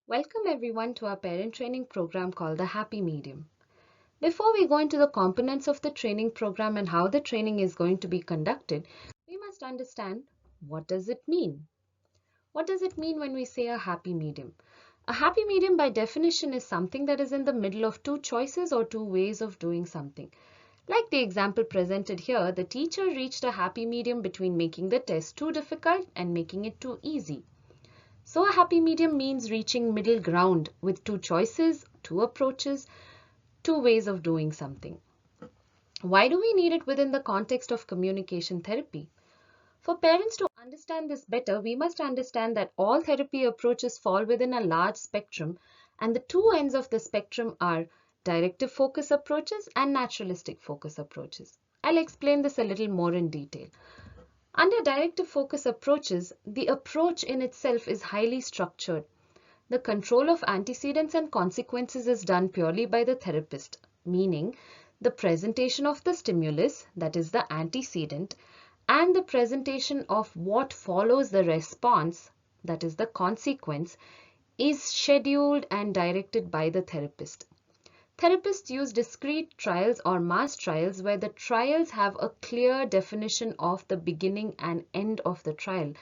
Welcome everyone to our parent training program called the Happy Medium. Before we go into the components of the training program and how the training is going to be conducted, we must understand what does it mean? What does it mean when we say a happy medium? A happy medium by definition is something that is in the middle of two choices or two ways of doing something. Like the example presented here, the teacher reached a happy medium between making the test too difficult and making it too easy. So a happy medium means reaching middle ground with two choices, two approaches, two ways of doing something. Why do we need it within the context of communication therapy? For parents to understand this better, we must understand that all therapy approaches fall within a large spectrum, and the two ends of the spectrum are directive focus approaches and naturalistic focus approaches. I'll explain this a little more in detail. Under directive focus approaches, the approach in itself is highly structured. The control of antecedents and consequences is done purely by the therapist, meaning the presentation of the stimulus, that is the antecedent, and the presentation of what follows the response, that is the consequence, is scheduled and directed by the therapist. Therapists use discrete trials or mass trials where the trials have a clear definition of the beginning and end of the trial.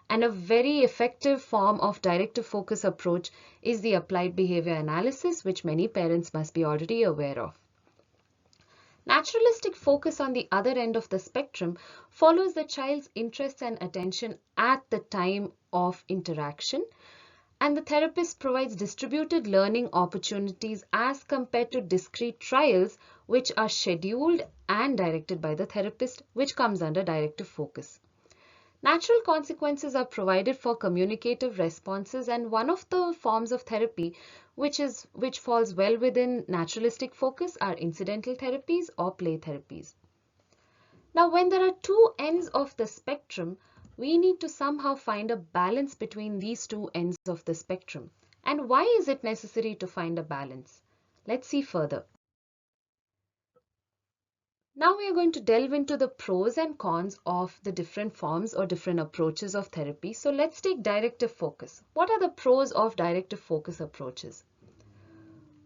And a very effective form of directive focus approach is the applied behavior analysis, which many parents must be already aware of. Naturalistic focus on the other end of the spectrum follows the child's interests and attention at the time of interaction, and the therapist provides distributed learning opportunities as compared to discrete trials which are scheduled and directed by the therapist, which comes under directive focus. Natural consequences are provided for communicative responses, and one of the forms of therapy which falls well within naturalistic focus are incidental therapies or play therapies. Now, when there are two ends of the spectrum, we need to somehow find a balance between these two ends of the spectrum. And why is it necessary to find a balance? Let's see further. Now we are going to delve into the pros and cons of the different forms or different approaches of therapy. So let's take directive focus. What are the pros of directive focus approaches?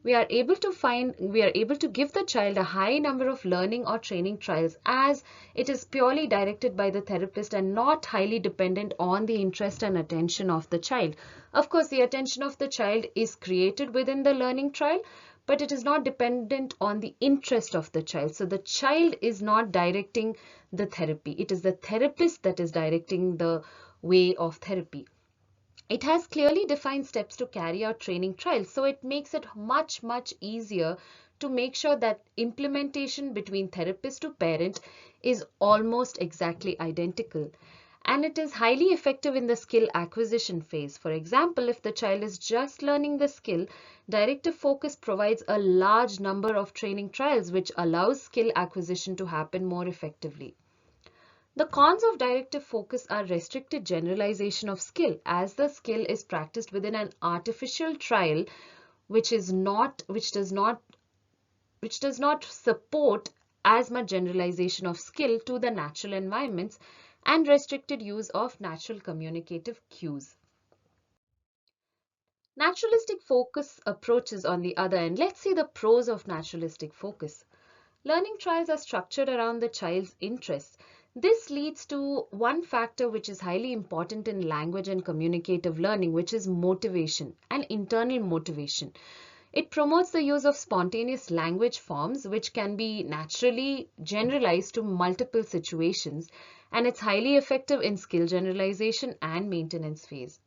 We are able to give the child a high number of learning or training trials, as it is purely directed by the therapist and not highly dependent on the interest and attention of the child. Of course, the attention of the child is created within the learning trial, but it is not dependent on the interest of the child. So the child is not directing the therapy. It is the therapist that is directing the way of therapy. It has clearly defined steps to carry out training trials, so it makes it much easier to make sure that implementation between therapist to parent is almost exactly identical. And it is highly effective in the skill acquisition phase. For example, if the child is just learning the skill, directive focus provides a large number of training trials, which allows skill acquisition to happen more effectively. The cons of directive focus are restricted generalization of skill, as the skill is practiced within an artificial trial which does not support as much generalization of skill to the natural environments, and restricted use of natural communicative cues. Naturalistic focus approaches on the other end. Let's see the pros of naturalistic focus. Learning trials are structured around the child's interests. This leads to one factor which is highly important in language and communicative learning, which is motivation and internal motivation. It promotes the use of spontaneous language forms which can be naturally generalized to multiple situations, and it's highly effective in skill generalization and maintenance phase.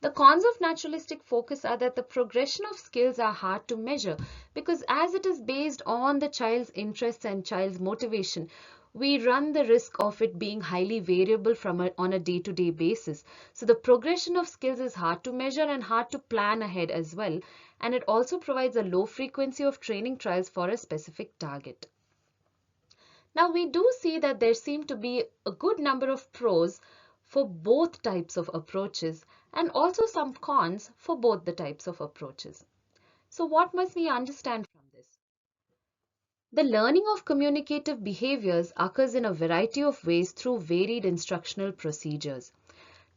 The cons of naturalistic focus are that the progression of skills are hard to measure, because as it is based on the child's interests and child's motivation, we run the risk of it being highly variable on a day-to-day basis. So the progression of skills is hard to measure and hard to plan ahead as well. And it also provides a low frequency of training trials for a specific target. Now we do see that there seem to be a good number of pros for both types of approaches, and also some cons for both the types of approaches. So what must we understand from this? The learning of communicative behaviors occurs in a variety of ways through varied instructional procedures.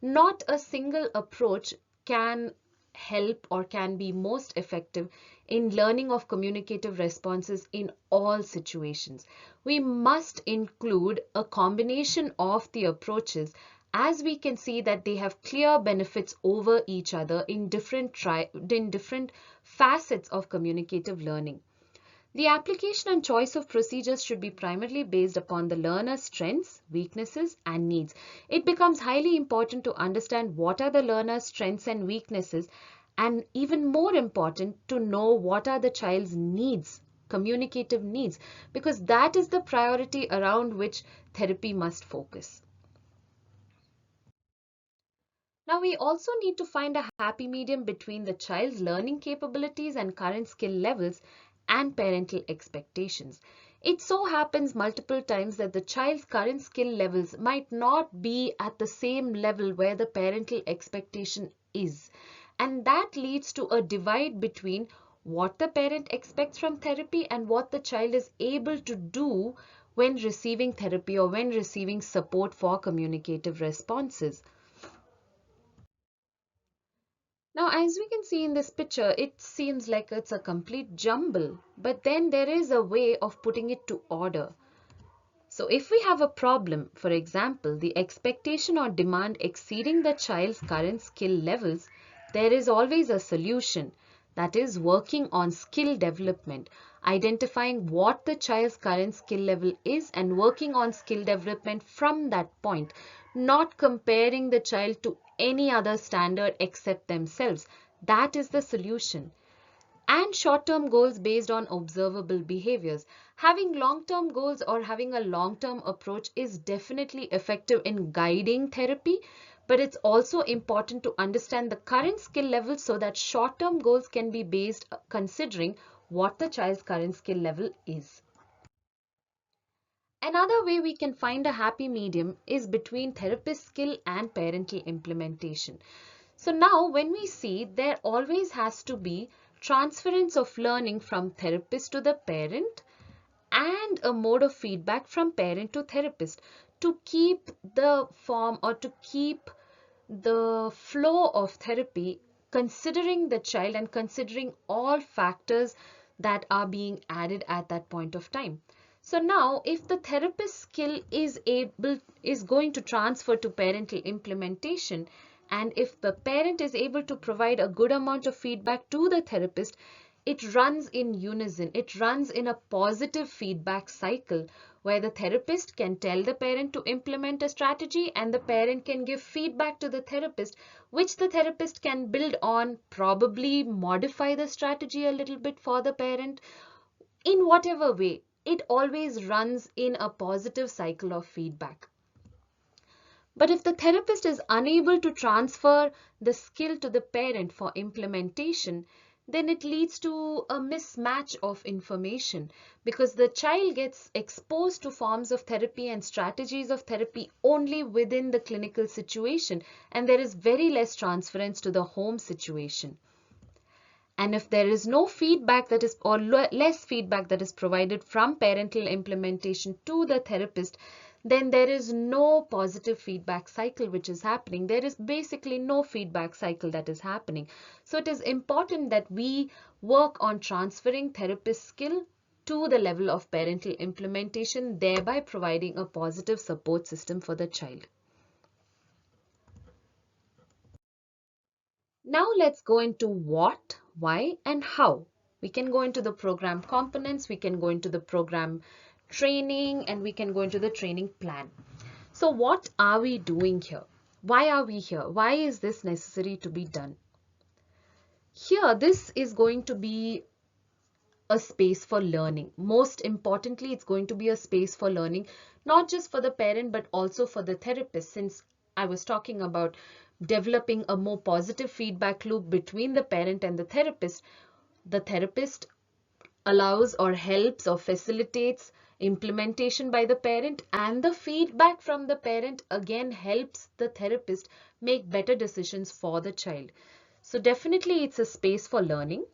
Not a single approach can help or can be most effective in learning of communicative responses in all situations. We must include a combination of the approaches, as we can see that they have clear benefits over each other in different facets of communicative learning. The application and choice of procedures should be primarily based upon the learner's strengths, weaknesses, and needs. It becomes highly important to understand what are the learner's strengths and weaknesses, and even more important to know what are the child's needs, communicative needs, because that is the priority around which therapy must focus. Now, we also need to find a happy medium between the child's learning capabilities and current skill levels and parental expectations. It so happens multiple times that the child's current skill levels might not be at the same level where the parental expectation is. And that leads to a divide between what the parent expects from therapy and what the child is able to do when receiving therapy or when receiving support for communicative responses. Now, as we can see in this picture, it seems like it's a complete jumble, but then there is a way of putting it to order. So if we have a problem, for example, the expectation or demand exceeding the child's current skill levels, there is always a solution. That is working on skill development, identifying what the child's current skill level is and working on skill development from that point, not comparing the child to any other standard except themselves. That is the solution. And short-term goals based on observable behaviors. Having long-term goals or having a long-term approach is definitely effective in guiding therapy, but it's also important to understand the current skill level so that short-term goals can be based considering what the child's current skill level is. Another way we can find a happy medium is between therapist skill and parental implementation. So now when we see, there always has to be transference of learning from therapist to the parent and a mode of feedback from parent to therapist to keep the form or to keep the flow of therapy considering the child and considering all factors that are being added at that point of time. So now if the therapist skill is going to transfer to parental implementation, and if the parent is able to provide a good amount of feedback to the therapist, it runs in unison. It runs in a positive feedback cycle where the therapist can tell the parent to implement a strategy and the parent can give feedback to the therapist, which the therapist can build on, probably modify the strategy a little bit for the parent. In whatever way, it always runs in a positive cycle of feedback. But if the therapist is unable to transfer the skill to the parent for implementation, then it leads to a mismatch of information because the child gets exposed to forms of therapy and strategies of therapy only within the clinical situation, and there is very less transference to the home situation. And if there is no feedback that is or less feedback that is provided from parental implementation to the therapist, then there is no positive feedback cycle which is happening. There is basically no feedback cycle that is happening. So it is important that we work on transferring therapist skill to the level of parental implementation, thereby providing a positive support system for the child. Now let's go into what, why, and how. We can go into the program components, we can go into the program training, and we can go into the training plan. So what are we doing here? Why are we here? Why is this necessary to be done? Here, this is going to be a space for learning. Most importantly, it's going to be a space for learning, not just for the parent, but also for the therapist. Since I was talking about developing a more positive feedback loop between the parent and the therapist allows or helps or facilitates implementation by the parent, and the feedback from the parent again helps the therapist make better decisions for the child. So definitely it's a space for learning.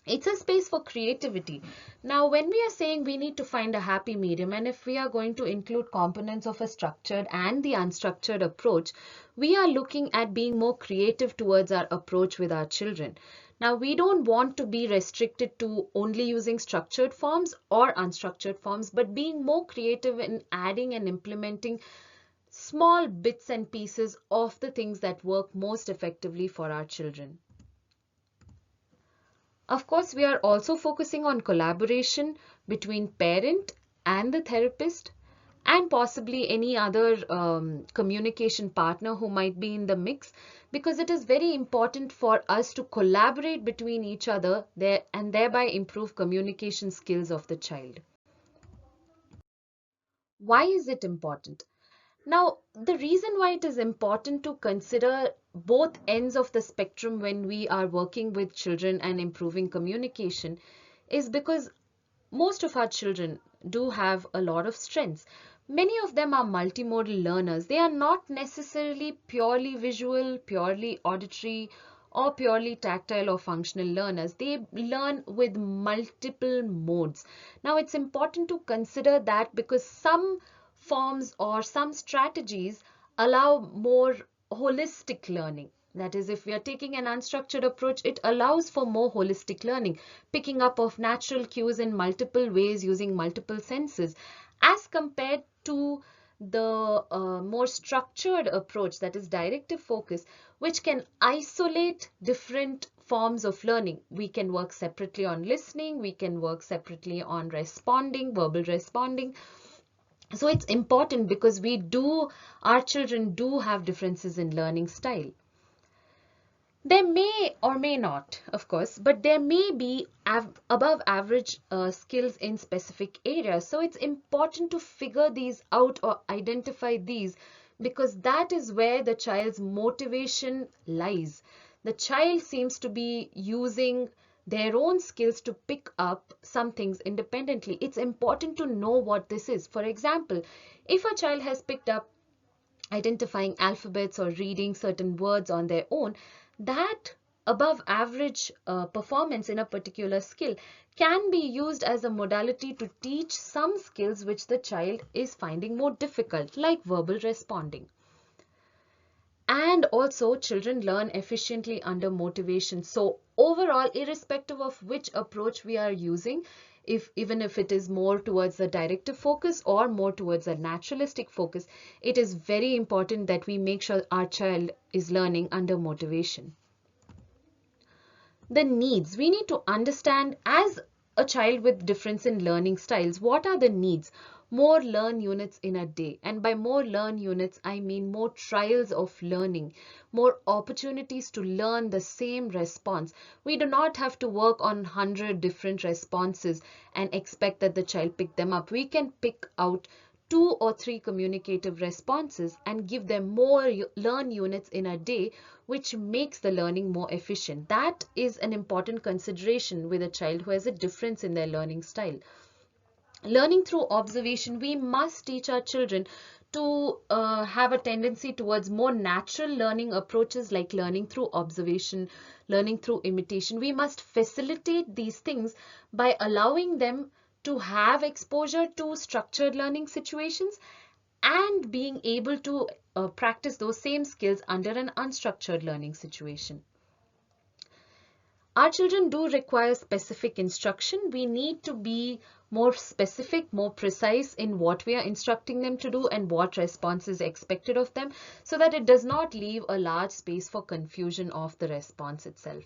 It's a space for creativity. Now, when we are saying we need to find a happy medium, and if we are going to include components of a structured and the unstructured approach, we are looking at being more creative towards our approach with our children. Now, we don't want to be restricted to only using structured forms or unstructured forms, but being more creative in adding and implementing small bits and pieces of the things that work most effectively for our children. Of course, we are also focusing on collaboration between parent and the therapist and possibly any other communication partner who might be in the mix, because it is very important for us to collaborate between each other there and thereby improve communication skills of the child. Why is it important? Now, the reason why it is important to consider both ends of the spectrum when we are working with children and improving communication is because most of our children do have a lot of strengths. Many of them are multimodal learners. They are not necessarily purely visual, purely auditory, or purely tactile or functional learners. They learn with multiple modes. Now, it's important to consider that because some forms or some strategies allow more holistic learning. That is, if we are taking an unstructured approach, it allows for more holistic learning, picking up of natural cues in multiple ways using multiple senses, as compared to the more structured approach, that is directive focus, which can isolate different forms of learning. We can work separately on listening, we can work separately on responding, verbal responding. So it's important because our children do have differences in learning style. There may or may not, of course, but there may be above average skills in specific areas. So it's important to figure these out or identify these, because that is where the child's motivation lies. The child seems to be using their own skills to pick up some things independently. It's important to know what this is. For example, if a child has picked up identifying alphabets or reading certain words on their own, that above average performance in a particular skill can be used as a modality to teach some skills which the child is finding more difficult, like verbal responding. And also, children learn efficiently under motivation. So overall, irrespective of which approach we are using, even if it is more towards the directive focus or more towards a naturalistic focus, it is very important that we make sure our child is learning under motivation. The needs. We need to understand, as a child with difference in learning styles, what are the needs? More learn units in a day. And by more learn units, I mean more trials of learning, more opportunities to learn the same response. We do not have to work on 100 different responses and expect that the child pick them up. We can pick out 2 or 3 communicative responses and give them more learn units in a day, which makes the learning more efficient. That is an important consideration with a child who has a difference in their learning style. Learning through observation, we must teach our children to have a tendency towards more natural learning approaches, like learning through observation, learning through imitation. We must facilitate these things by allowing them to have exposure to structured learning situations and being able to practice those same skills under an unstructured learning situation. Our children do require specific instruction. We need to be more specific, more precise in what we are instructing them to do and what response is expected of them, so that it does not leave a large space for confusion of the response itself.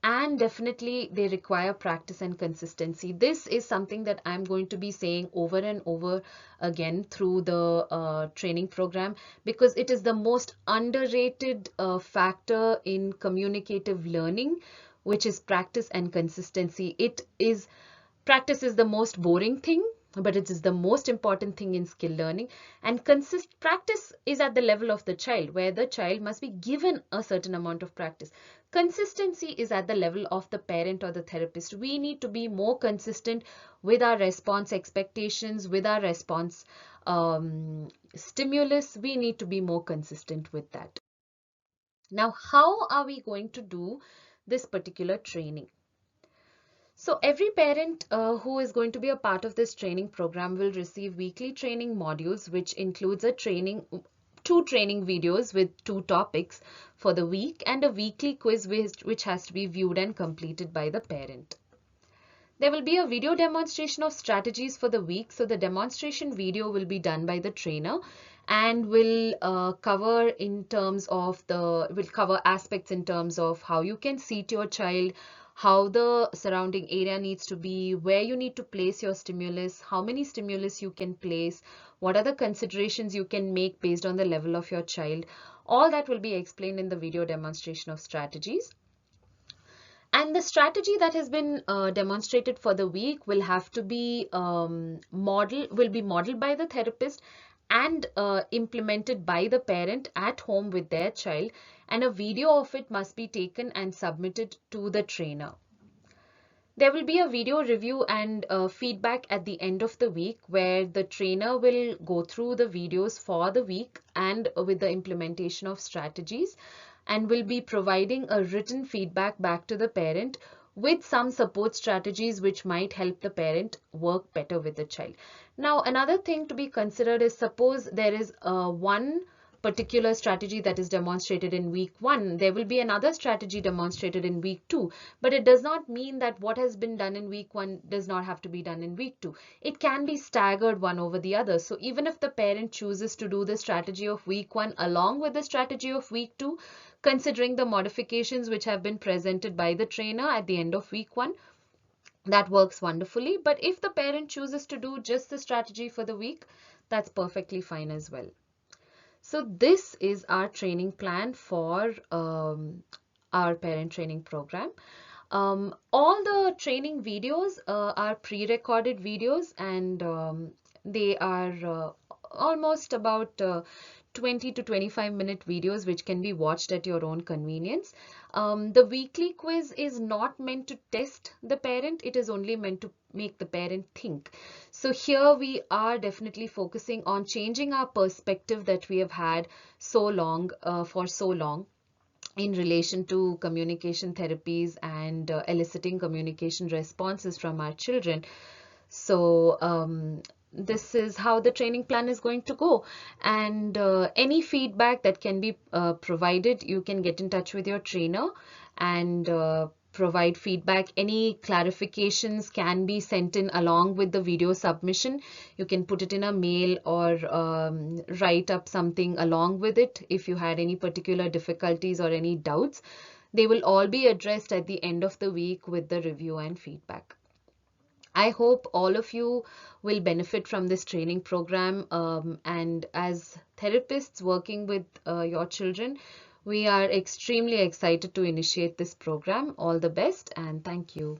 And definitely they require practice and consistency. This is something that I'm going to be saying over and over again through the training program, because it is the most underrated factor in communicative learning, which is practice and consistency. Practice is the most boring thing, but it is the most important thing in skill learning. And practice is at the level of the child, where the child must be given a certain amount of practice. Consistency is at the level of the parent or the therapist. We need to be more consistent with our response expectations, with our response stimulus. We need to be more consistent with that. Now, how are we going to do this particular training. So every parent who is going to be a part of this training program will receive weekly training modules, which includes two training videos with two topics for the week and a weekly quiz which has to be viewed and completed by the parent. There will be a video demonstration of strategies for the week. So the demonstration video will be done by the trainer and will cover aspects in terms of how you can seat your child, how the surrounding area needs to be, where you need to place your stimulus, how many stimulus you can place, what are the considerations you can make based on the level of your child. All that will be explained in the video demonstration of strategies. And the strategy that has been demonstrated for the week will have to be modeled by the therapist and implemented by the parent at home with their child, and a video of it must be taken and submitted to the trainer. There will be a video review and feedback at the end of the week where the trainer will go through the videos for the week and with the implementation of strategies, and will be providing a written feedback back to the parent with some support strategies which might help the parent work better with the child. Now, another thing to be considered is, suppose there is one particular strategy that is demonstrated in week 1, there will be another strategy demonstrated in week 2, but it does not mean that what has been done in week 1 does not have to be done in week 2. It can be staggered one over the other. So even if the parent chooses to do the strategy of week 1 along with the strategy of week 2, considering the modifications which have been presented by the trainer at the end of week 1, that works wonderfully. But if the parent chooses to do just the strategy for the week, that's perfectly fine as well. So this is our training plan for our parent training program. All the training videos are pre-recorded videos, and they are almost about 20 to 25-minute videos which can be watched at your own convenience. The weekly quiz is not meant to test the parent, it is only meant to make the parent think. So here we are definitely focusing on changing our perspective that we have had for so long in relation to communication therapies and eliciting communication responses from our children. So this is how the training plan is going to go, and any feedback that can be provided, you can get in touch with your trainer and provide feedback. Any clarifications can be sent in along with the video submission. You can put it in a mail or write up something along with it if you had any particular difficulties or any doubts. They will all be addressed at the end of the week with the review and feedback. I hope all of you will benefit from this training program, and as therapists working with your children, we are extremely excited to initiate this program. All the best and thank you.